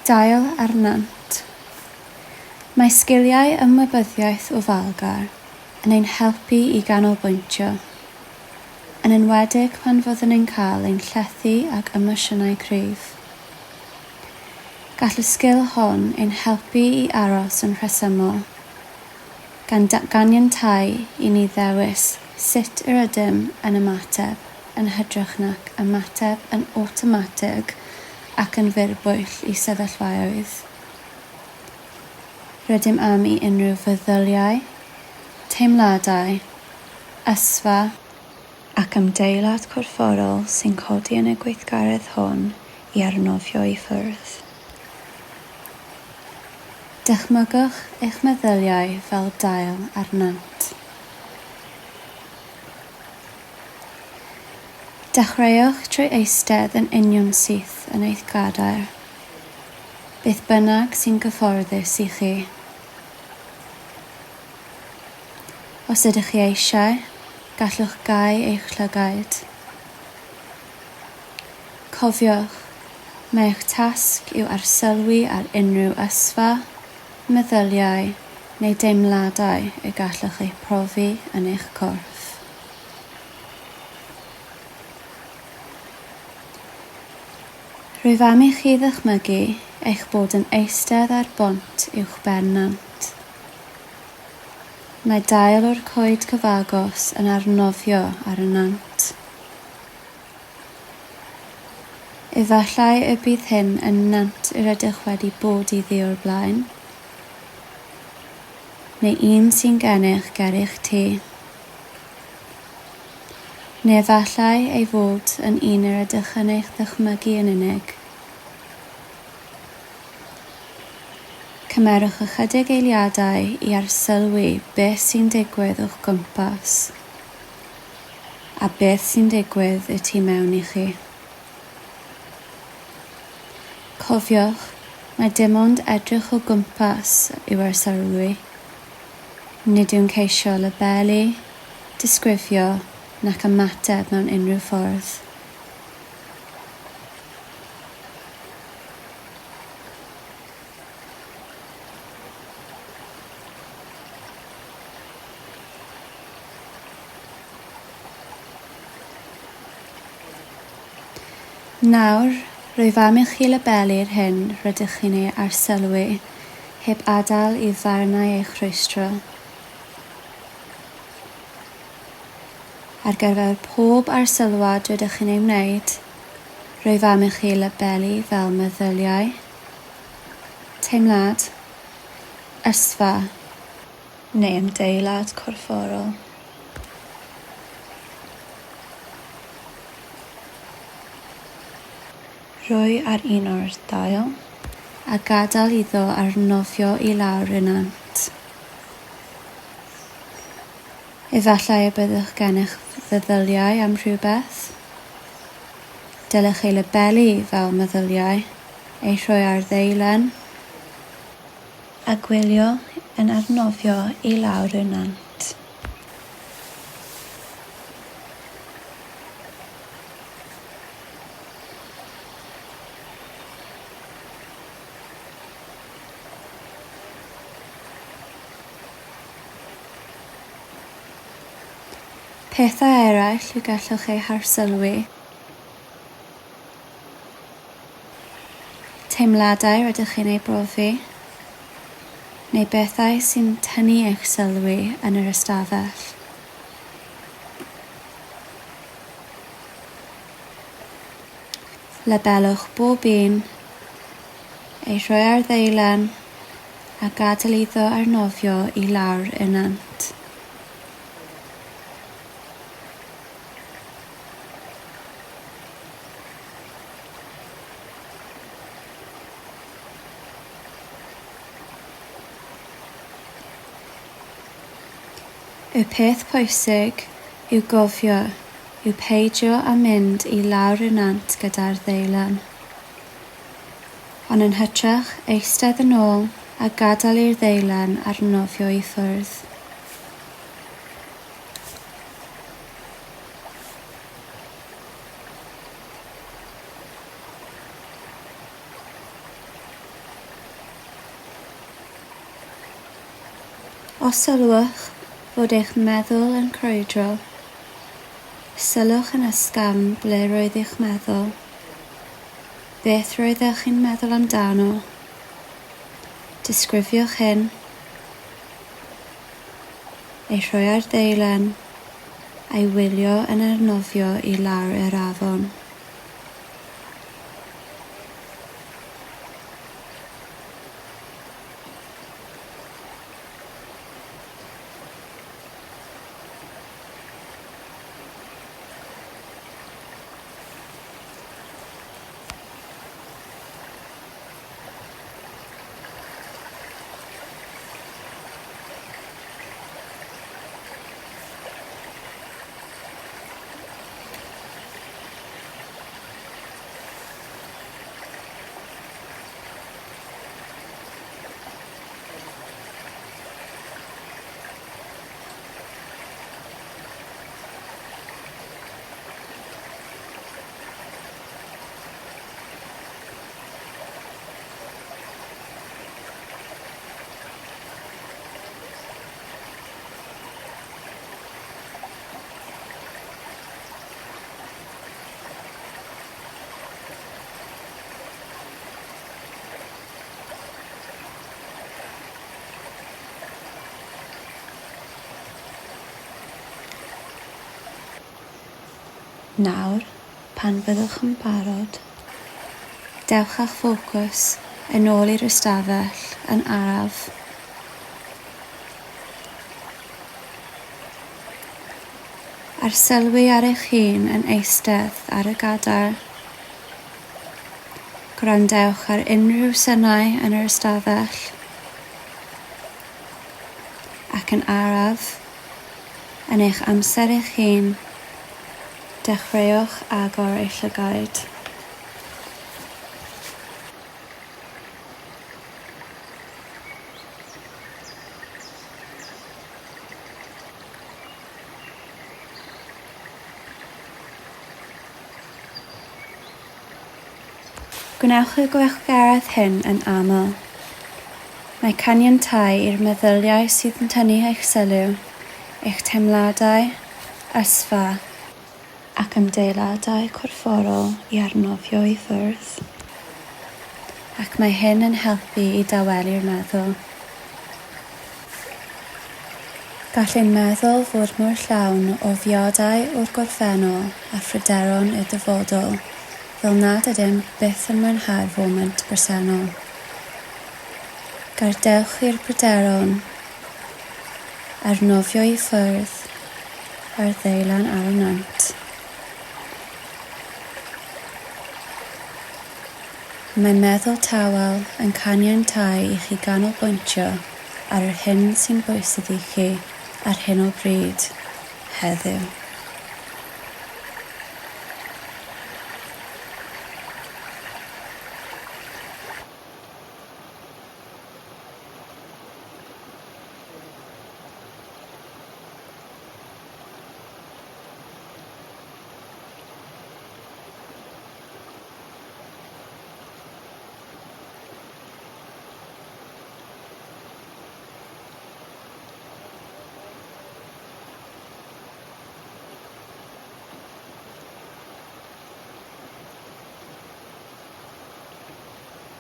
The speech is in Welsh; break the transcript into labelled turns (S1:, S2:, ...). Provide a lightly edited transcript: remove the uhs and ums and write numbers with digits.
S1: Dail ar nant. Mae sgiliau ymwybyddiaeth ofalgar yn ein helpu i ganolbwyntio, yn enwedig pan fyddwn ni'n cael ein llethu ag emosiynau cryf. Gall y sgil hon ein helpu i aros yn rhesymol, gan ganiatáu i ni ddewis sut yr ydym yn ymateb yn hytrach nac ymateb yn awtomatig ac yn furbwyll i sefyllfaoedd. Rydym am i unrhyw feddyliau, teimladau, ysfa ac ymdeimlad corfforol sy'n codi yn y gweithgaredd hon i arnofio i ffwrdd. Dychmygwch eich meddyliau fel dail ar nant. Dechreuwch trwy eistedd yn union syth yn eich gadair, beth bynnag sy'n gyfforddus i chi. Os ydych chi eisiau, gallwch gau eich llygaid. Cofiwch, mae eich tasg yw arsylwi ar unrhyw ysfa, meddyliau neu deimladau y gallwch eich profi yn eich corff. Rwyf am i chi ddychmygu eich bod yn eistedd ar bont uwch ben nant. Mae dail o'r coed cyfagos yn arnofio ar y nant. Efallai y bydd hyn yn nant yr ydych wedi bod iddi o'r blaen, neu un sy'n gennych ger eich tŷ. Neu efallai ei fod yn un yr ydych yn eich ddychmygu yn unig. Cymerwch ychydig eiliadau i arsylwi beth sy'n digwydd o'ch gwmpas a beth sy'n digwydd y tu mewn i chi. Cofiwch, mae dim ond edrych o gwmpas yw arsylwi. Nid yw'n ceisio labelu, disgrifio nac ymateb mewn unrhyw ffordd. Nawr, rwyf am i chi labelu'r hyn rydych chi'n ei arsylwi, heb adael i ddarnau eich rhwystro. Ar gyfer pob arsylwad rydych chi'n ei wneud, rwyf am i chi labelu fel meddyliau, teimlad, ysfa neu ymdeimlad corfforol. Rwy ar un o'r dail a gadael iddo arnofio i lawr y nant. Efallai y byddwch gennych feddyliau am rhywbeth. Dylech ei labelu fel meddyliau, ei rhoi ar ddeilen a gwylio yn arnofio i lawr y nant. Pethau eraill y gallwch ei harsylwi. Teimladau rydych chi'n ei brofi, neu bethau sy'n tynnu eich sylwi yn yr ystafell. Labelwch bob un, ei rhoi ar ddeilen a gadael iddo arnofio i lawr y nant. Y peth pwysig yw gofio, yw peidio a mynd i lawr y nant gyda'r ddeilen. Ond yn hytrach eistedd yn ôl a gadael i'r ddeilen arnofio i ffwrdd. Os sylwch fod eich meddwl yn crwydro, sylwch yn ysgafn ble roedd eich meddwl. Beth roeddech chi'n meddwl amdano? Disgrifiwch hyn. Ei rhoi ar ddeilen, a'i wylio yn arnofio i lawr yr afon. Nawr, pan fyddwch yn barod, dewch a'ch ffocws yn ôl i'r ystafell yn araf. Arsylwi ar eich hun yn eistedd ar y gadair. Gwrandewch ar unrhyw synau yn yr ystafell. Ac yn araf, yn eich amser eich hun, dechreuwch agor eich llygaid. Gwnewch y gweithgaredd hyn yn aml. Mae caniatáu i'r meddyliau sydd yn tynnu eich sylw, eich teimladau, ysfa, ac ymdeiladau corfforol i arnofio i ffwrdd. Ac mae hyn yn helpu i dawelu'r meddwl. Gall ein meddwl fod mor llawn o fiodau o'r gorffennol a phryderon y dyfodol, fel nad ydym byth yn mwynhau'r foment bresennol. Gadewch i'r pryderon arnofio i ffwrdd ar ddeilan ar y nant. Mae meddwl tawel yn caniatáu i chi ganolbwyntio ar yr hyn sy'n bwysig i chi ar hyn o bryd, heddiw.